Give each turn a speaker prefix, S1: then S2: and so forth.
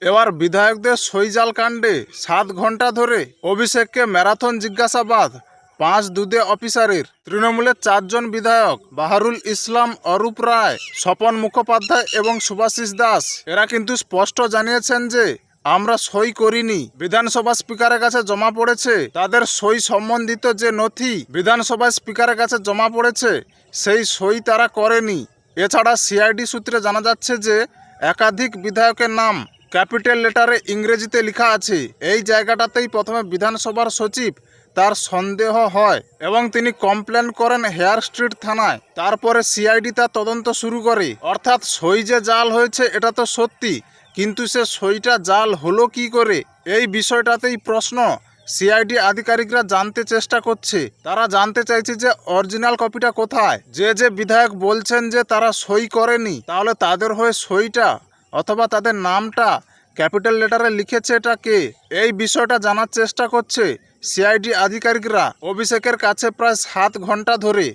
S1: এবার বিধায়কদের সইজাল কাণ্ডে 7 ঘন্টা ধরে অভিষেককে ম্যারাথন জিজ্ঞাসাবাদ 5 দুদে অফিসারের। তৃণমূলের 4 জন বিধায়ক বাহারুল ইসলাম, অরূপ রায়, স্বপন মুখোপাধ্যায় এবং শুভাশিস দাস এরা কিন্তু স্পষ্ট জানিয়েছেন যে আমরা সই করিনি। বিধানসভা স্পিকারের কাছে জমা পড়েছে তাদের সই সম্বন্ধিত যে নথি বিধানসভায় স্পিকারের কাছে জমা পড়েছে সেই সই তারা করেনি। এছাড়া সিআইডি সূত্রে জানা যাচ্ছে যে একাধিক বিধায়কের নাম ক্যাপিটাল লেটারে ইংরেজিতে লেখা আছে। এই জায়গাটাতেই প্রথমে বিধানসভার সচিব তার সন্দেহ হয় এবং তিনি কমপ্লেন করেন হেয়ার স্ট্রিট থানায়। তারপরে সিআইডি তার তদন্ত শুরু করে। অর্থাৎ সই যে জাল হয়েছে এটা তো সত্যি, কিন্তু সে সইটা জাল হলো কি করে, এই বিষয়টাতেই প্রশ্ন। সিআইডি আধিকারিকরা জানতে চেষ্টা করছে। তারা জানতে চাইছে যে অরিজিনাল কপিটা কোথায়। যে বিধায়ক বলছেন যে তারা সই করেনি, তাহলে তাদের হয়ে সইটা অথবা তাদের নামটা ক্যাপিটাল লেটারে লিখেছে এটা কে, এই বিষয়টা জানার চেষ্টা করছে সিআইডি আধিকারিকরা। অভিষেকের কাছে প্রায় 7 ঘন্টা ধরে